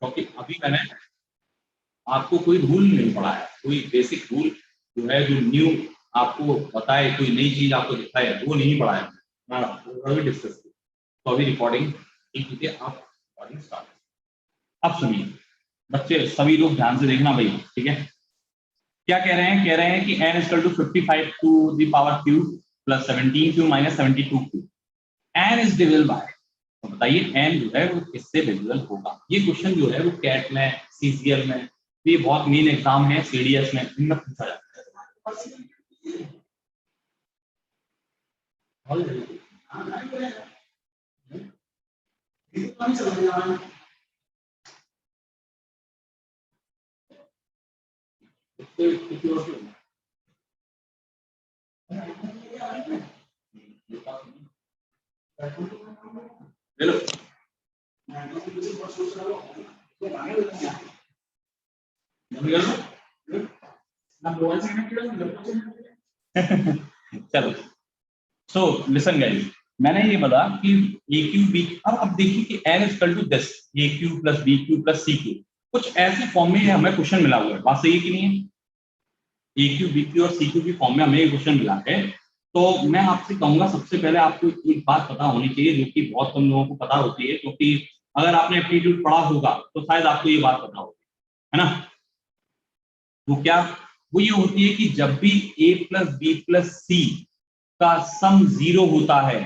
क्योंकि अभी मैंने आपको कोई रूल नहीं पढ़ाया, कोई बेसिक रूल जो है, जो न्यू आपको बताए, कोई नई चीज आपको दिखाए, वो नहीं पढ़ाया मैं अभी डिस्कस की। तो अभी रिकॉर्डिंग कीजिए, आप रिकॉर्डिंग स्टार्ट। अब सुनिए बच्चे, सभी लोग ध्यान से देखना भाई, ठीक है। क्या कह रहे हैं? कह रहे हैं कि n equal to 55 to the power q plus 17 q minus 72 q, n is divisible by. तो बताइए n जो है वो किससे डिविजिबल होगा? ये क्वेश्चन जो है वो कैट में, सीसीएल में, ये बहुत मेन एग्जाम है, सीडीएस में, इनमें पूछा जाता है। हेलो चलो, सो लिसन गाइस, मैंने ये बोला कि ए क्यू बी, अब देखिए कि n equal to this, a Q plus B Q plus C q, कुछ ऐसे फॉर्म में हमें क्वेश्चन मिला हुआ है। बात सही है कि नहीं है? ए क्यू बी क्यू और सी क्यू की फॉर्म में हमें ये क्वेश्चन मिला है। तो मैं आपसे कहूंगा सबसे पहले आपको एक बात पता होनी चाहिए, जो कि बहुत कम लोगों को पता होती है, क्योंकि अगर आपने एप्टीट्यूड पढ़ा होगा तो शायद आपको ये बात पता होगी, है ना? वो क्या? वो ये होती है कि जब भी a plus B plus C का सम 0 होता है,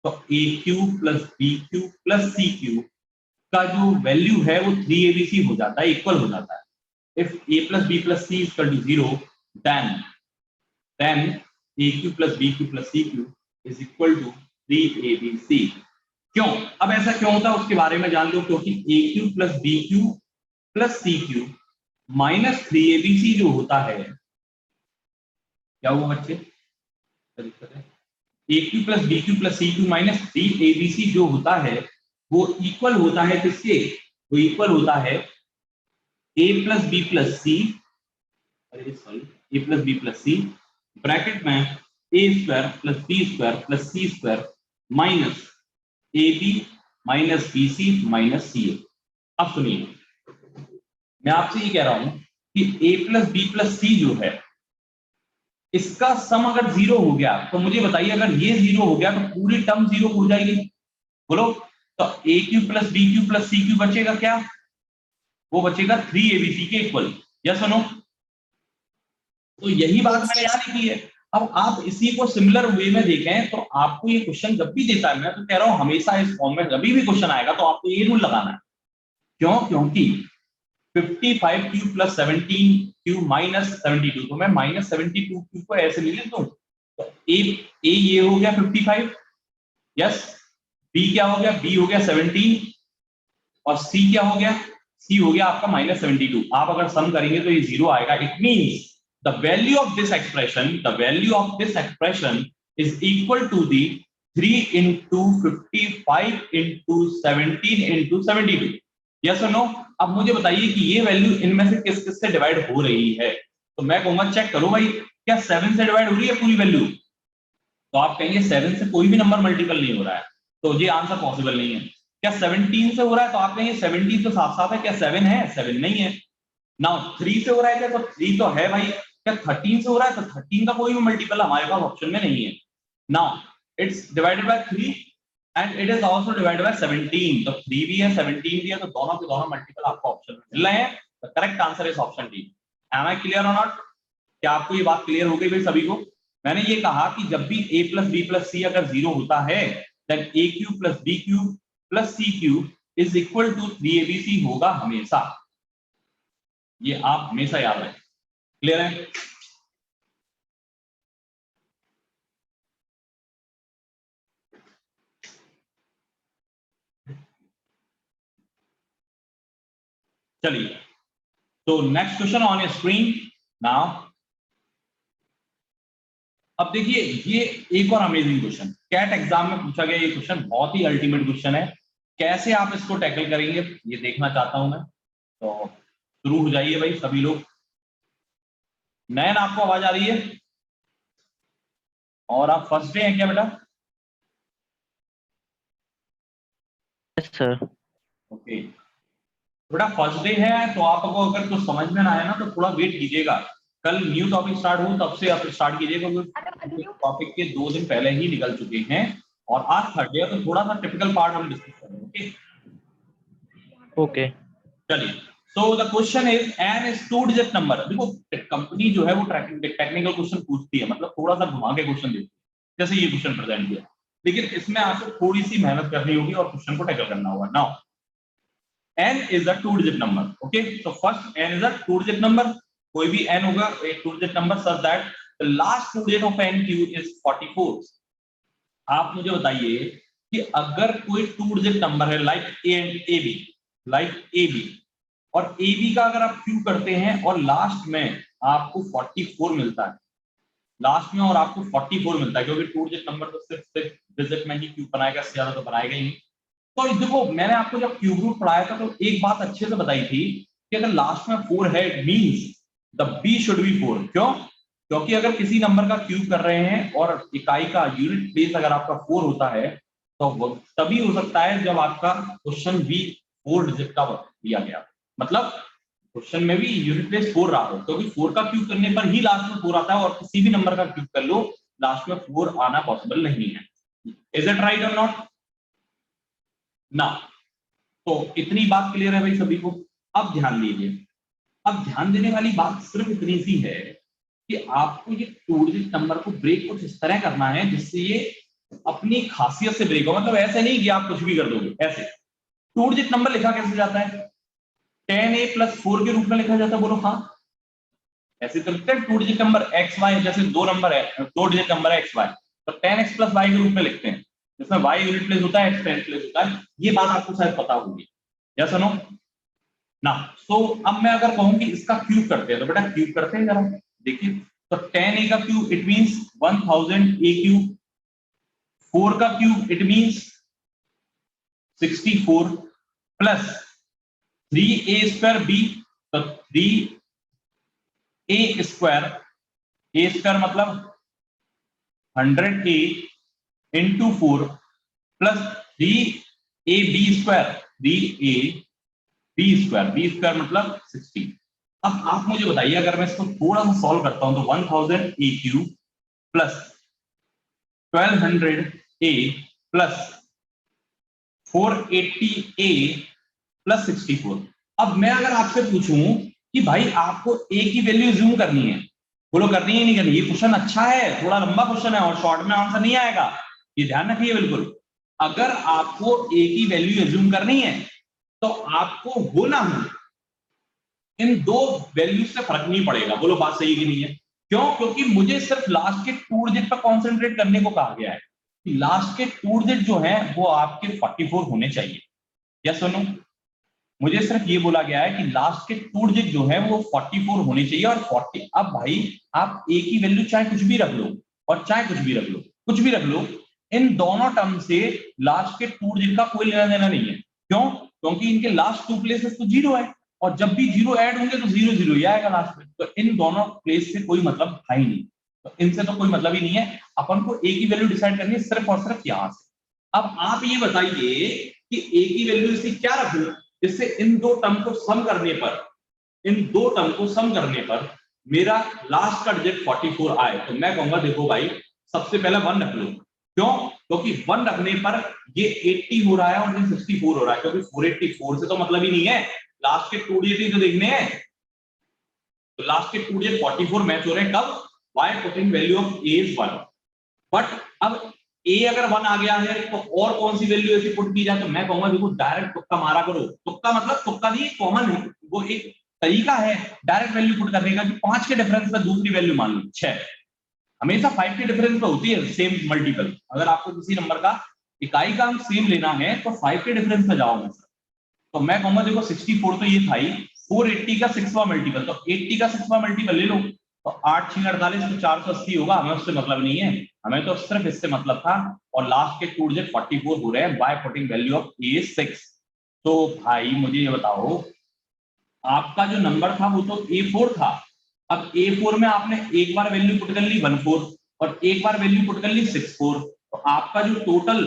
तो A Q plus B Q plus C cube का जो वैल्यू है वो 3abc हो जाता है, इक्वल हो जाता है। If a plus B plus c equal to 0, then a q plus B Q plus C q is equal to 3abc। क्यों? अब ऐसा क्यों होता है उसके बारे में जान लो। क्योंकि A Q plus B Q plus C cube minus 3abc जो होता है, क्या हुआ बच्चे? A Q plus B Q plus C cube minus 3abc जो होता है वो इक्वल होता है किसके? वो इक्वल होता है A plus B plus C, अरे sorry, A plus B plus C bracket में A square plus B square plus C square minus A B minus B C minus C A. अब सुनिए, मैं आपसे ये कह रहा हूं कि A plus B plus C जो है, इसका सम अगर 0 हो गया तो मुझे बताइए, अगर ये 0 हो गया तो पूरी टर्म 0 हो जाएगी, बोलो। तो A Q plus B Q plus C cube बचेगा क्या? वो बचेगा 3abc के इक्वल। यस और नो? तो यही बात मैंने यहाँ लिखी है। अब आप इसी को सिमिलर वे में देखें तो आपको ये क्वेश्चन जब भी देता है, मैं तो कह रहा हूं हमेशा इस फॉर्म में जब भी क्वेश्चन आएगा तो आपको ये रूल लगाना है। क्यों? क्योंकि 55 क्यू प्लस 17 क्यू माइनस 72, तो मैं माइनस 72 क्यू को ऐसे नहीं लिख दूं। तो ए ये हो गया 55, यस। बी क्या हो गया? बी हो गया 17, और सी क्या हो गया? सी हो गया आपका माइनस 72। आप अगर सम करेंगे तो ये 0 आएगा। It means the value of this expression, the value of this expression is equal to the 3 into 55 into 17 into 72। Yes और नो? अब मुझे बताइए कि ये वैल्यू इनमें से किस किस से डिवाइड हो रही है? तो मैं कहूंगा चेक करो भाई, क्या 7 से डिवाइड हो रही है पूरी वैल्यू? तो आप कहेंगे 7 से कोई भी नंबर मल्टीपल नहीं हो रहा है, तो ये आंसर पॉसिबल नहीं है। क्या 17 से हो रहा है? तो आप कहेंगे 17 तो साफ साफ है। क्या 7 है? 7 नहीं है। नाउ 3 से हो रहा है क्या? तो 3 तो है भाई। क्या 13 से हो रहा है? तो 13 का कोई भी मल्टीपल हमारे पास ऑप्शन में नहीं है। Now it's divided by 3 and it is also divided by 17। तो 3 भी है 17 भी है, तो दोनों के दोनों मल्टीपल आपको ऑप्शन में मिल रहे हैं। The correct answer is option D. Am I clear और नॉट? क्या आपको ये बात क्लियर हो गई भाई सभी को? मैंने ये कहा कि जब भी a plus B plus c अगर 0 होता है, then a Q plus B Q plus C q is equal to 3abc होगा हमेशा। ये आप हमेशा याद रखें। क्लियर है? चलिए, तो next question on your screen now. अब देखिए, ये एक और अमेजिंग क्वेश्चन कैट एग्जाम में पूछा गया। ये क्वेश्चन बहुत ही अल्टीमेट क्वेश्चन है। कैसे आप इसको टैकल करेंगे ये देखना चाहता हूं मैं। तो शुरू हो जाइए भाई सभी लोग। नयन, आपको आवाज आ रही है? और आप फर्स्ट डे हैं क्या बेटा? Yes sir. ओके, बेटा फर्स्ट डे है तो आपको अगर कुछ समझ में ना आए ना तो थोड़ा वेट कीजिएगा, कल न्यू टॉपिक स्टार्ट हो तब से आप स्टार्ट कीजिएगा, क्योंकि टॉपिक के 2 दिन पहले ही निकल चुके हैं और आज थर्ड डे है तो थोड़ा सा टिपिकल पार्ट हम डिस्कस करेंगे। ओके चलिए, so the question is an is 2 digit number. देखो कंपनी जो है वो टेक्निकल क्वेश्चन पूछती है, मतलब थोड़ा सा घुमा के क्वेश्चन देती है, जैसे ये क्वेश्चन प्रेजेंट किया, लेकिन इसमें आपको थोड़ी सी मेहनत करनी होगी और क्वेश्चन को टैकल करना होगा। Now n is a 2 digit number, okay, so first n is a 2 digit number, कोई भी n होगा एक 2 digit number such that the last 2 digit of nq is 44। आप मुझे बताइए कि अगर कोई 2 digit नंबर है like a and ab, like ab, और ab का अगर आप q करते हैं और लास्ट में आपको 44 मिलता है, लास्ट में और आपको 44 मिलता है, क्योंकि 2 डिजिट नंबर तो सिर्फ डिजिट में ही क्यूब बनाएगा, इससे ज्यादा तो बनाएगा ही नहीं। तो देखो मैंने आपको जब क्यूब रूट पढ़ाया था तो एक बात अच्छे से बताई थी कि अगर लास्ट में 4 है it means the b should be 4। क्यों? क्योंकि अगर किसी नंबर का क्यूब कर रहे हैं और इकाई का यूनिट प्लेस अगर आपका 4 होता है तो तभी हो सकता है जब आपका क्वेश्चन भी 4 डिजिट का दिया गया, मतलब क्वेश्चन में भी यूनिट प्लेस 4 रहा हो, क्योंकि 4 का क्यूब करने पर ही लास्ट में 4 आता है और किसी भी नंबर का क्यूब कर लो लास्ट में 4 आना पॉसिबल नहीं है। इज इट राइट और नॉट? ना। तो इतनी बात क्लियर है भाई सभी को? अब ध्यान दीजिए, अब ध्यान देने वाली बात सिर्फ इतनी सी है कि आपको ये 2 डिजिट नंबर को ब्रेक कुछ इस तरह करना है जिससे ये अपनी खासियत से ब्रेक हो, मतलब ऐसे नहीं कि आप कुछ भी कर दोगे। ऐसे 2 डिजिट नंबर लिखा कैसे जाता है? 10a + 4 के रूप में लिखा जाता है, बोलो हाँ। ऐसे तो लिखते हैं 2 डिजिट नंबर एक्स वाई, जैसे 2 नंबर है 2 डिजिट नंबर है एक्स वाई तो 10x + y के रूप में लिखते हैं, जिसमें y यूनिट प्लेस होता है, x टेंथ प्लेस होता है। ये बात आपको शायद पता होगी, या सुनो ना। सो अब मैं अगर कहूं कि इसका क्यूब करते हैं तो बेटा क्यूब करते हैं जरा, देखिए। तो 10a का cube it means 1000 a cube, 4 का cube it means 64 plus 3a² b, तो 3a² मतलब 100a into 4 plus 3ab², 3ab² मतलब 60। अब आप मुझे बताइए अगर मैं इसको थोड़ा सा सॉल्व करता हूं तो 1000a³ plus 1200a plus 480a plus 64। अब मैं अगर आपसे पूछूं कि भाई आपको a की वैल्यू जूम करनी है, बोलो करनी है नहीं करनी? ये क्वेश्चन अच्छा है, थोड़ा लंबा क्वेश्चन है और शॉर्ट में आंसर नहीं आएगा, ये ध्यान रखिए बिल्कुल। अगर आपको a की वैल्यू एज्यूम करनी है तो आपको हो ना हो इन दो वैल्यूज से फर्क नहीं पड़ेगा, बोलो बात सही कि नहीं है? क्यों? क्योंकि मुझे सिर्फ लास्ट के 2 डिजिट पर कॉन्सेंट्रेट करने को कहा गया है कि लास्ट के 2 डिजिट जो है वो आपके 44 होने चाहिए। या सुनो, मुझे सिर्फ ये बोला गया है कि लास्ट के 2 डिजिट जो है वो 44 होने चाहिए और 40। अब भाई आप a की वैल्यू चाहे कुछ भी रख लो और चाहे कुछ भी रख लो, कुछ भी रख लो, इन दोनों टर्म से लास्ट के 2 डिजिट का कोई लेना देना नहीं है। क्यों? क्योंकि इनके लास्ट 2 प्लेसेस तो 0 है और जब भी 0 ऐड होंगे तो 0 0 ही आएगा लास्ट में, तो इन दोनों प्लेस से कोई मतलब है ही नहीं, तो इनसे तो कोई मतलब ही नहीं है। अपन को a की वैल्यू डिसाइड करनी है सिर्फ और सिर्फ यहां से। अब आप ये बताइए कि a की वैल्यू इसे क्या रखूं जिससे इन दो टर्म को सम करने पर, इन दो टर्म को सम करने पर मेरा लास्ट का डिजिट 44 आए। तो मैं कहूंगा देखो भाई सबसे पहले 1 रख लो। क्यों? क्योंकि 1 रखने पर ये 80 हो रहा है और ये 64 हो रहा है, क्योंकि 484 से तो मतलब ही नहीं है, लास्ट के 2 डिजिट ही तो देखने हैं। तो लास्ट के 2 डिजिट 44 मैच हो रहे हैं कब? By putting value of a is 1। But अब a अगर 1 आ गया है तो और कौन सी वैल्यू ऐसी पुट की जाए? तो मैं कहूंगा देखो डायरेक्ट तुक्का मारा करो। तुक्का मतलब तुक्का नहीं, कॉमन है, वो एक तरीका है डायरेक्ट वैल्यू पुट करने का कि 5 के डिफरेंस में दूसरी वैल्यू मान लो 6। हमेशा 5 के डिफरेंस में होती है सेम मल्टीपल। अगर आपको किसी नंबर का इकाई का अंक सेम लेना है तो 5 के डिफरेंस में जाओगे। तो मैं कहूंगा देखो 64 तो ये था ही, 480 का 6वां मल्टीपल, तो 80 का 6वां मल्टीपल ले लो तो 8 6 48 तो 480 होगा। हमें उससे मतलब नहीं है, हमें तो सिर्फ इससे मतलब था। और लास्ट के 2 डिजिट 44 हो रहे हैं by putting value of a 6। तो भाई मुझे ये बताओ आपका जो नंबर था वो तो a4 था। अब a4 में आपने एक बार वैल्यू पुट कर ली 14 और एक बार वैल्यू पुट कर ली 64, तो आपका जो टोटल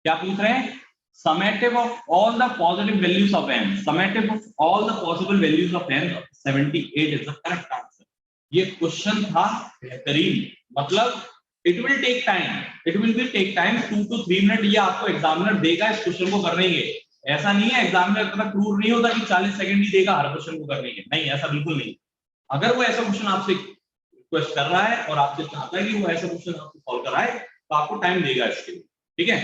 क्या पूछ रहे हैं summative of all the positive values of n, summative of all the possible values of n, 78 is the correct answer. ये क्वेश्चन था बेहतरीन, मतलब it will take time, it will be take time 2 to 3 minute ये आपको examiner देगा इस question को करने के। ऐसा नहीं है एग्जामिनर इतना क्रूर नहीं होता कि 40 सेकंड ही देगा हर क्वेश्चन को करने के, नहीं ऐसा बिल्कुल नहीं। अगर वो ऐसा क्वेश्चन आपसे रिक्वेस्ट कर रहा है और आपसे चाहता है कि वो ऐसा क्वेश्चन आपको सॉल्व कराए तो आपको टाइम देगा इसके लिए, ठीक है।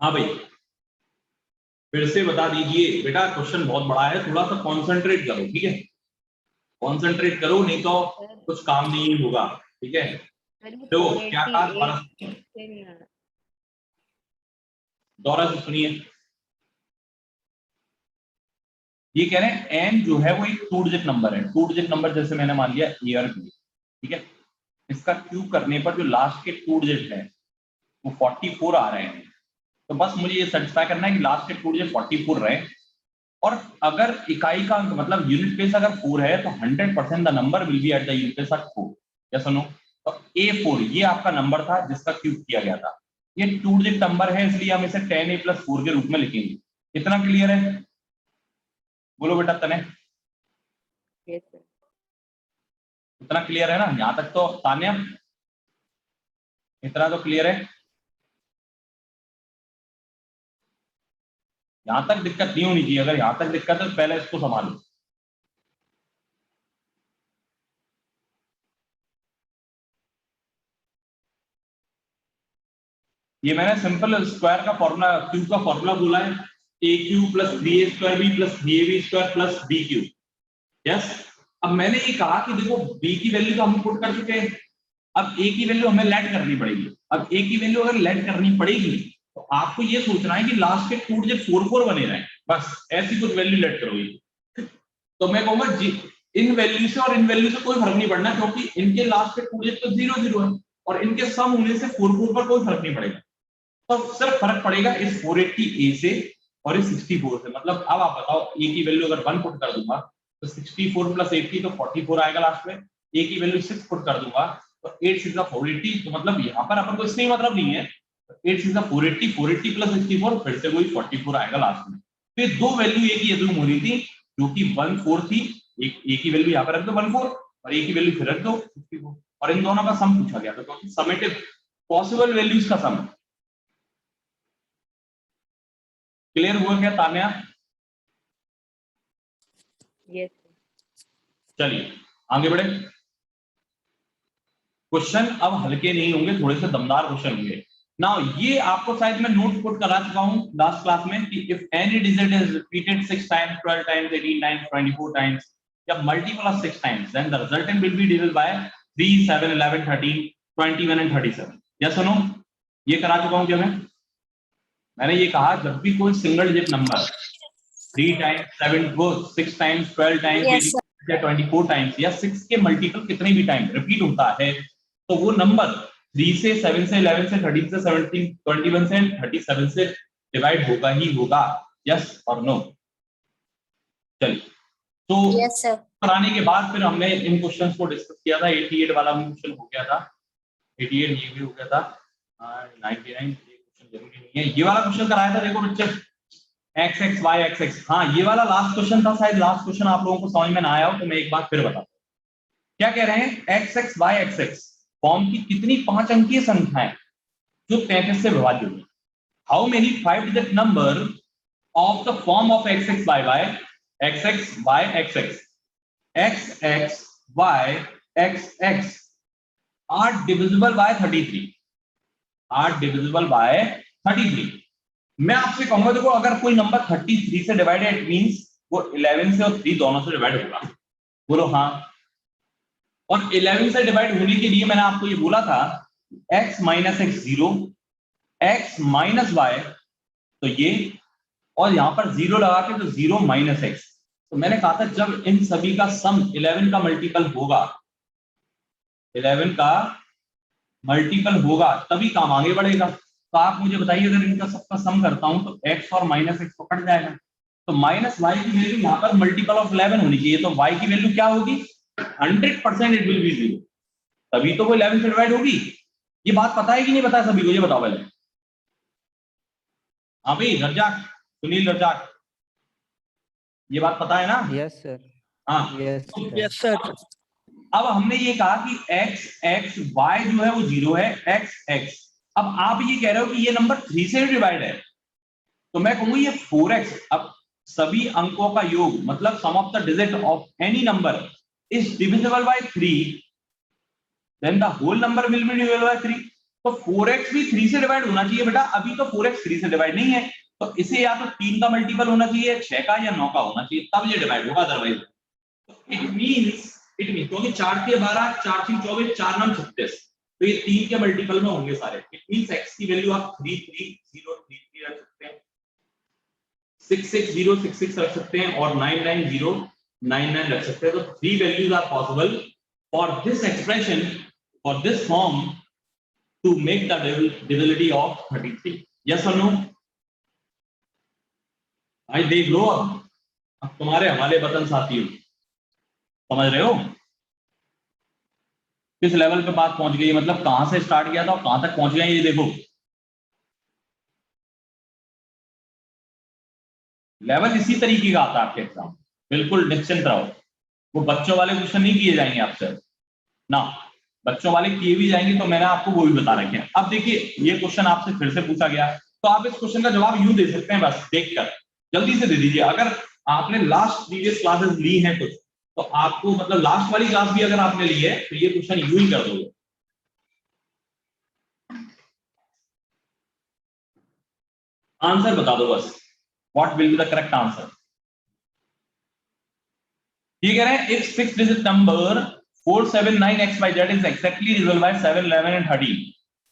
हाँ भाई फिर से बता दीजिए बेटा, क्वेश्चन बहुत बड़ा है, थोड़ा सा कॉन्सेंट्रेट करो, ठीक है, कॉन्सेंट्रेट करो नहीं तो कुछ काम नहीं होगा, ठीक है। तो क्या कहा दोबारा से सुनिए, ये कह रहे हैं n जो है वो एक 2 डिजिट नंबर है, 2 डिजिट नंबर जैसे मैंने मान लिया a और b, ठीक है। इसका क्यूब करने पर जो लास्ट के 2 डिजिट है वो 44 आ रहे हैं, तो बस मुझे ये सेटिस्फाई करना है कि लास्ट के 2 डिजिट 44 रहे, और अगर इकाई का मतलब यूनिट प्लेस अगर 4 है तो 100% the number will B at the unit place at 4, या सुनो तो A4 ये आपका नंबर था जिसका क्यूब किया गया था, ये 2 डिजिट नंबर है इसलिए हम इसे 10a + 4 के रूप में लिखेंगे। इतना क्लियर है? बोलो बेटा तने। yes, इतना क्लियर है ना यहाँ तक? तो तान्या इतना तो क्लियर है, यहां तक दिक्कत नहीं होनी चाहिए, अगर यहां तक दिक्कत है तो पहले इसको संभालो। ये मैंने सिंपल स्क्वायर का फॉर्मूला, क्यूब का फॉर्मूला बोला है, a³ + 3a² b + 3ab² + b³। Yes, अब मैंने ये कहा कि देखो b की वैल्यू तो हम पुट कर चुके हैं, अब a की वैल्यू हमें लेट करनी पड़ेगी। अब a की वैल्यू अगर लेट करनी पड़ेगी तो आपको ये सोचना है कि लास्ट के 2 डिजिट 4 बने रहे, बस ऐसी कुछ वैल्यू लेट करोगे। तो मैं कहूंगा इन वैल्यू से और इन वैल्यू से कोई फर्क नहीं पड़ना, क्योंकि इनके लास्ट के 2 डिजिट तो 0 0 है और इनके सम होने से 4 4 पर कोई फर्क नहीं पड़ेगा। तो सिर्फ फर्क पड़ेगा इस 480a से और इस 64 से। मतलब अब आप बताओ a की वैल्यू अगर 1 पुट कर दूंगा तो 64 + 80 तो 44 आएगा लास्ट में, a की वैल्यू 6 पुट कर दूंगा तो 8 6 480, तो मतलब यहाँ पर अपन को इसमें मतलब नहीं है, 8 6 480, 480 + 64 फिर से वही 44 आएगा लास्ट में। तो ये दो वैल्यू a की एज्यूम हो रही थी जो कि 14 थी, एक a की वैल्यू यहाँ पर रख दो 14 और a की वैल्यू फिर रख दो 64, और इन दोनों का सम पूछा गया था क्योंकि समेटिव पॉसिबल वैल्यूज का सम। क्लियर हुआ क्या तान्या? yes, चलिए आगे बढ़े। क्वेश्चन अब हल्के नहीं होंगे, थोड़े से दमदार क्वेश्चन होंगे। नाउ ये आपको शायद मैं नोट पुट करा चुका हूं लास्ट क्लास में कि if any digit is repeated 6 times, 12 times, 18 times, 24 times या multiple of 6 times, then the resultant will be divided by 3 7 11 13 21 and 37। Yes और नो? ये करा चुका हूं क्या मैंने ये कहा जब भी कोई सिंगल डिजिट नंबर 3 टाइम्स 7 वो 6 टाइम्स 12 टाइम्स yes, या 24 टाइम्स या 6 के मल्टीपल कितने भी टाइम रिपीट होता है तो वो नंबर 3 से 7 से 11 से 13 से 17 21 से 37 से डिवाइड होगा ही होगा। यस और नो? चलिए तो yes, sir, कराने के बाद फिर हमने इन क्वेश्चंस को डिस्कस किया था। 88 वाला भी क्वेश्चन हो गया था, 88 ये भी हो गया था, 99 ये क्वेश्चन जरूरी नहीं है। ये वाला क्वेश्चन कराया था देखो बच्चे, x x y x x। हाँ ये वाला लास्ट क्वेश्चन था, शायद लास्ट क्वेश्चन आप लोगों को समझ में ना आया हो तो मैं एक बार फिर बताता हूँ। क्या कह रहे हैं? x x y x x form की कितनी 5 अंकीय संख्याएं जो 33 से विभाज्य हुई? How many 5 digit number of the form of x x y y x x y x x x x y x x are divisible by 33, are divisible by 33। मैं आपसे कहूंगा देखो अगर कोई नंबर 33 से डिवाइड है इट मींस वो 11 से और 3 दोनों से डिवाइड होगा। बोलो हाँ। और 11 से डिवाइड होने के लिए मैंने आपको ये बोला था x - x 0, x - y तो ये, और यहां पर 0 लगा के तो 0 - x। तो मैंने कहा था जब इन सभी का सम 11 का मल्टीपल होगा, 11 का मल्टीपल होगा तभी काम आगे बढ़ेगा। तो आप मुझे बताइए अगर इनका सबका सम करता हूं तो x और -x तो कट जाएगा, तो -y की वैल्यू यहाँ पर मल्टीपल ऑफ 11 होनी चाहिए, तो y की वैल्यू क्या होगी? 100% इट विल बी 0। तभी तो वो 11 से डिवाइड होगी। ये बात पता है कि नहीं पता है सभी को, ये बताओ पहले। हाँ भाई रजाक, सुनील रजाक, ये बात पता है ना? Yes sir. हाँ। यस तो सर। Yes sir. अब हमने ये कहा कि x x y जो है वो 0 है, x x। अब आप ये कह रहे हो कि ये नंबर 3 से डिवाइड है, तो मैं कहूंगा ये 4x। अब सभी अंकों का योग मतलब sum of the digit of any number is divisible by 3, then the whole number will be divisible by 3। तो 4x भी 3 से डिवाइड होना चाहिए बेटा। अभी तो 4x 3 से डिवाइड नहीं है, तो इसे या तो 3 का मल्टीपल होना चाहिए, 6 का या 9 का होना चाहिए, तब ये डिवाइड होगा। अदरवाइज इट मींस क्योंकि 4 के 12, 4 3 24, 4 9 36, तो ये 3 के मल्टीपल में होंगे सारे। इट मींस x की वैल्यू आप 3 3 0 3 3 रख सकते हैं, 6 6 0 6 6 रख सकते हैं, और 9 9 0 9 9 रख सकते हैं। तो 3 values are possible for this expression, for this form, to make the divisibility of 33। Yes और नो? भाई देख लो, अब तुम्हारे हवाले बटन साथियों, समझ रहे हो किस लेवल पे बात पहुंच गई, मतलब कहां से स्टार्ट किया था और कहां तक पहुंच गए ये देखो। लेवल इसी तरीके का आता है आपके एग्जाम, बिल्कुल निश्चिंत रहो। वो बच्चों वाले क्वेश्चन नहीं किए जाएंगे आपसे ना, बच्चों वाले किए भी जाएंगे तो मैंने आपको वो भी बता रखे हैं। अब देखिए ये क्वेश्चन आपसे फिर से पूछा गया, तो आप इस क्वेश्चन का जवाब यूं दे सकते हैं, बस देखकर जल्दी से दे दीजिए। अगर आपने लास्ट प्रीवियस क्लासेस ली हैं कुछ, तो आपको मतलब लास्ट वाली क्लास भी अगर आपने ली है तो ये क्वेश्चन यूं ही कर दोगे। आंसर बता दो बस, what will be the correct answer. ये कह रहे हैं if 6 digit number 479xyz is exactly divisible by 7 11 and 13,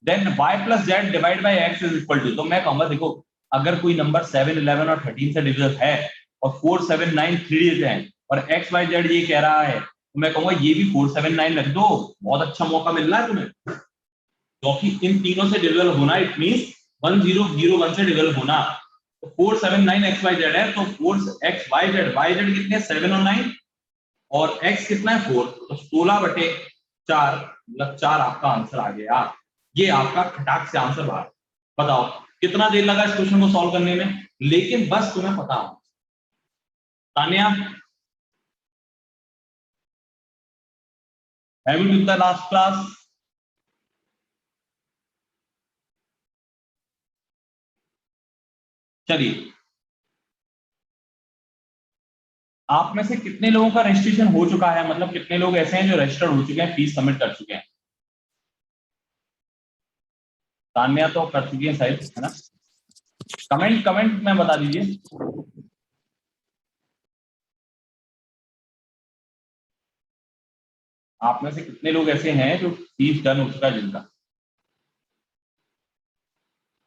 then y plus z divided by x is equal to। तो मैं कहूंगा देखो, अगर कोई नंबर 7 11 और 13 से डिविजिबल है और 4 7 9 3 डिजिट है और x y z ये कह रहा है, तो मैं कहूंगा ये भी 4 7 9 रख दो, बहुत अच्छा मौका मिल रहा है तुम्हें, क्योंकि इन तीनों से डिविजिबल होना इट मींस 1 0 0 1 से डिविजिबल होना। तो 4 7 9 x y z है, तो 4 x y z कितने 7 और 9, और x कितना है 4, तो 16/4 मतलब 4 आपका आंसर आ गया। ये आपका खटाक से आंसर बाहर। बताओ कितना देर लगा इस क्वेश्चन को सॉल्व करने में, लेकिन बस तुम्हें पता हो। Tania, have you done the last class? चलिए, आप में से कितने लोगों का रजिस्ट्रेशन हो चुका है, मतलब कितने लोग ऐसे हैं जो रजिस्टर्ड हो चुके हैं, फीस सबमिट कर चुके हैं? तान्या तो कर चुकी है शायद, है ना? कमेंट में बता दीजिए। आप में से कितने लोग ऐसे हैं जो फीस डन हो चुका है जिनका?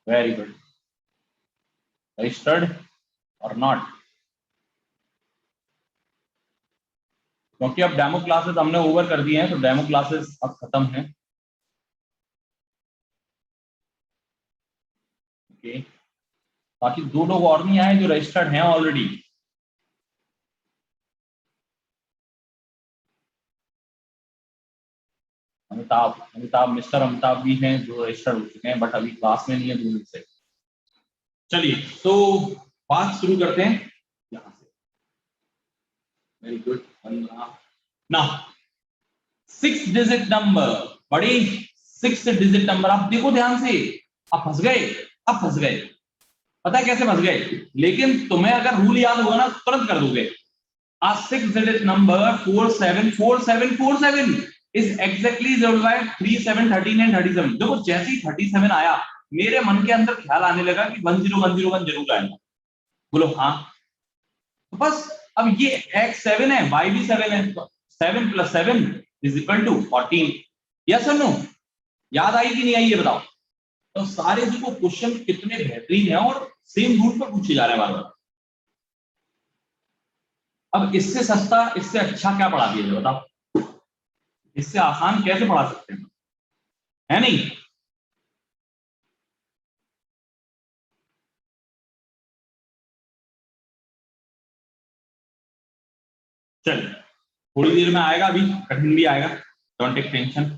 Very good. रजिस्टर्ड और नॉट, क्योंकि अब डेमो क्लासेस हमने ओवर कर दिए हैं, तो डेमो क्लासेस अब खत्म हैं। ओके, बाकी 2 लोग और नहीं आए जो रजिस्टर्ड हैं ऑलरेडी। अमिताभ मिस्टर अमिताभ भी हैं जो रजिस्टर्ड हो चुके हैं, बट अभी क्लास में नहीं है 2 दिन से। चलिए तो बात शुरू करते हैं यहाँ से। Very good. 15 ना 6 डिजिट नंबर, बड़ी 6 डिजिट नंबर, आप देखो ध्यान से। आप फंस गए, अब फंस गए। पता है कैसे फंस गए? लेकिन तुम्हें अगर रूल याद होगा ना तुरंत कर दोगे। A 6-digit number 474747 is exactly 3 7 13 and 37। देखो जैसे ही 37 आया, मेरे मन के अंदर ख्याल आने लगा कि 10101 जरूर आएगा। बोलो हाँ। तो बस अब ये x 7 है, y भी 7 है, तो 7 + 7 = 14। यस और नो? याद आई कि नहीं आई ये बताओ। तो सारे देखो क्वेश्चन कितने बेहतरीन है और सेम रूट पर पूछे जा रहे हैं बार बार। अब इससे सस्ता, इससे अच्छा क्या पढ़ा दिया बताओ? इससे आसान कैसे पढ़ा सकते हैं, है नहीं? चल थोड़ी देर में आएगा, अभी कठिन भी आएगा, don't take tension.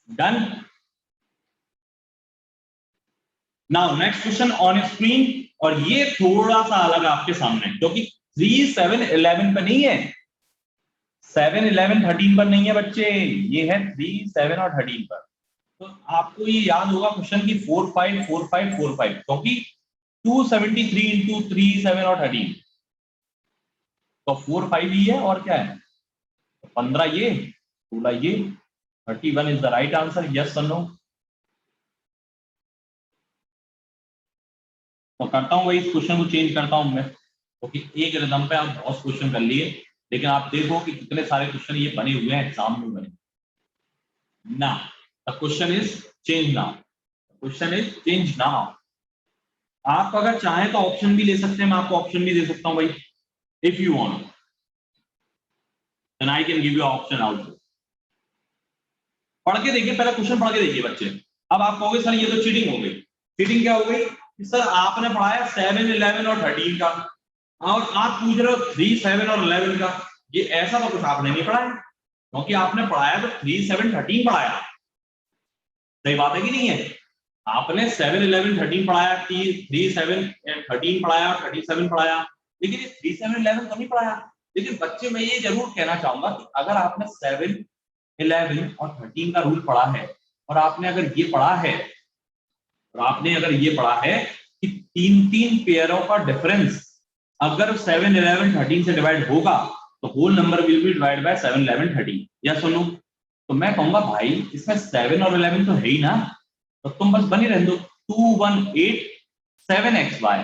Done. Now next question on screen, और ये थोड़ा सा अलग है आपके सामने, क्योंकि 3, 7, 11 पर नहीं है, 7, 11, 13 पर नहीं है बच्चे, ये है 3, 7 और 13 पर। तो आपको ये याद होगा क्वेश्चन की 4, 5, 4, 5, 4, 5, क्योंकि 273 इंटू 3, 7 और 13, तो 4, 5 ही है, और क्या है, 15 ये, 16 ये, 31 is the right answer. Yes और नो? तो करता हूं भाई, इस क्वेश्चन को चेंज करता हूं मैं, क्योंकि एक रिदम पे आप बहुत क्वेश्चन कर लिए, लेकिन आप देखो कि कितने सारे क्वेश्चन ये बने हुए हैं एग्जाम में बने। ना, the question is change now, question is change now. आप अगर चाहें तो ऑप्शन भी ले सकते हैं, मैं आपको ऑप्शन भी दे सकता हूं भाई, if you want then I can give you option also. पढ़ के देखिए, पहले क्वेश्चन पढ़ के देखिए बच्चे। अब आप कहोगे सर ये तो चीटिंग हो गई। चीटिंग क्या हो गई? सर आपने पढ़ाया 7, 11 और 13 का, और आप पूछ रहे हो 3, 7 और 11 का। ये ऐसा तो कुछ आपने नहीं पढ़ाया, क्योंकि आपने पढ़ाया तो 3, 7, 13 पढ़ाया। सही बात है कि नहीं है? आपने 7, 11, 13 पढ़ाया, 3, 7, 13 पढ़ाया, 37 पढ़ाया, लेकिन ये 3, 7, 11 तो नहीं पढ़ाया। लेकिन बच्चे मैं ये जरूर कहना चाहूंगा कि अगर आपने 7, 11 और 13 का रूल पढ़ा है, और आपने अगर ये पढ़ा है, और आपने अगर ये पढ़ा है कि 3 पेयरों का डिफरेंस अगर 7, 11, 13 से डिवाइड होगा तो whole number will be divide by 7, 11, 13। या सुनो, तो मैं कहूंगा भाई इसमें 7 और 11 तो है ही ना, तो तुम बस बनी रहने दो 218 7xy,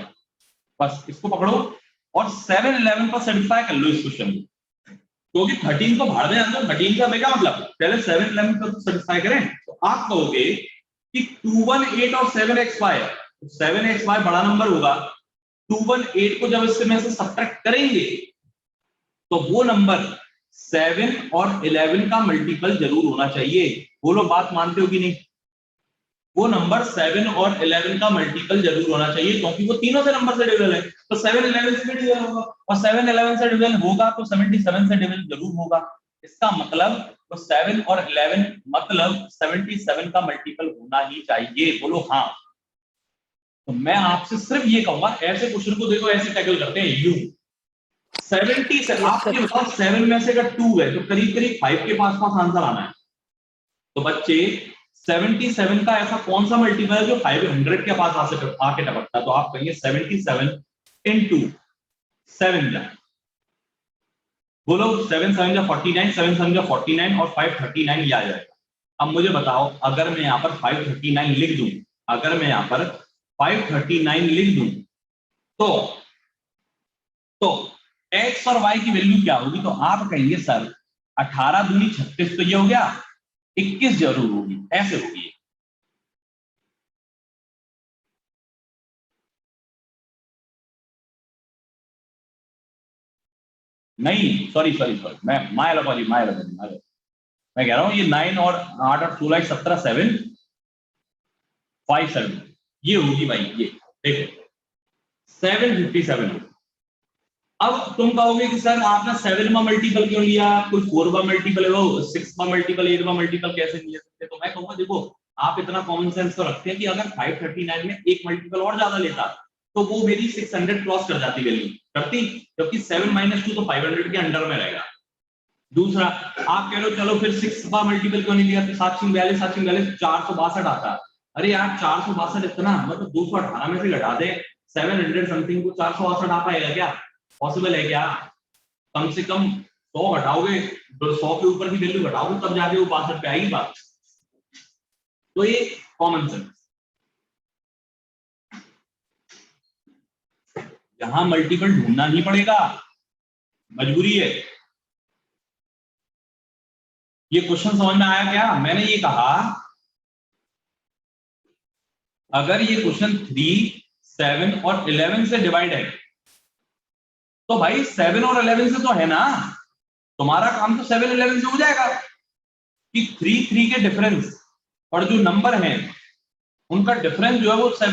बस इसको पकड़ो और 7, 11 पर सेटिस्फाई कर लो इस क्वेश्चन को, क्योंकि 13 को भाड़ में जान दो, 13 का क्या मतलब, पहले 7, 11 को सेटिस्फाई करें। तो आप कहोगे कि 218 और 7xy, 7xy बड़ा नंबर होगा, 218 को जब इससे में से सब्ट्रैक्ट करेंगे तो वो नंबर 7 और 11 का मल्टीपल जरूर होना चाहिए। बोलो बात मानते हो कि नहीं? वो नंबर 7 और 11 का मल्टीपल जरूर होना चाहिए, क्योंकि वो तीनों से नंबर से डिविजल है, तो 7 11 से भी डिविजल होगा, और 7 11 से डिविजल होगा तो 77 से डिविजल जरूर होगा। इसका मतलब तो 7 और 11 मतलब 77 का मल्टीपल होना ही चाहिए। बोलो हाँ। तो मैं आपसे सिर्फ ये कहूंगा, ऐसे क्वेश्चन को देखो ऐसे टैकल करते हैं यू 70 से, आप ये बताओ 7 में से अगर 2 है तो करीब करीब 5 के पास आंसर आना है। तो बच्चे 77 का ऐसा कौन सा मल्टीपल है जो 500 के पास आके टपकता है? तो आप कहेंगे 77 into 7 जा, बोलो 7 7 जा 49, 7 7 जा 49 और 539 ये आ जाएगा। अब मुझे बताओ, अगर मैं यहाँ पर 539 लिख दूं, अगर मैं यहाँ पर 539 लिख दूं तो x और y की वैल्यू क्या होगी? तो आप कहेंगे सर 18 दूनी 36, तो ये हो गया 21 जरूर होगी, ऐसे होगी। नहीं सॉरी सॉरी सॉरी, मैं माय लगा मैं कह रहा हूं ये 9 और 8 और 16 17 7 5 7 ये होगी भाई, ये देखो 757 होगी। अब तुम कहोगे कि सर आपने 7 में मल्टीपल क्यों लिया, कोई 4 का मल्टीपल है, वो 6 का मल्टीपल, 8 का मल्टीपल कैसे ले सकते? तो मैं कहूंगा देखो आप इतना कॉमन सेंस तो रखते हैं कि अगर 539 में एक मल्टीपल और ज्यादा लेता तो वो मेरी 600 क्रॉस कर जाती वैल्यू करती, जबकि 7 - 2 तो 500 के अंडर में रहेगा। दूसरा, आप कह लो चलो फिर 6 का मल्टीपल क्यों नहीं लिया, तो 742 462 आता। अरे यार 462 इतना मतलब 218 में से घटा दे, 700 समथिंग को 462 आ पाएगा क्या? पॉसिबल है क्या? कम से कम 100 घटाओगे, 100 के ऊपर की वैल्यू घटाओगे तब जाके वो 62 पे आएगी बात। तो ये कॉमन सेंस, यहां मल्टीपल ढूंढना ही पड़ेगा, मजबूरी है। ये क्वेश्चन समझ में आया क्या? मैंने ये कहा अगर ये क्वेश्चन 3, 7 और 11 से डिवाइड है तो भाई 7 और 11 से तो है ना, तुम्हारा काम तो 7 11 से हो जाएगा कि 3 3 के डिफरेंस और जो नंबर है उनका डिफरेंस जो है वो 7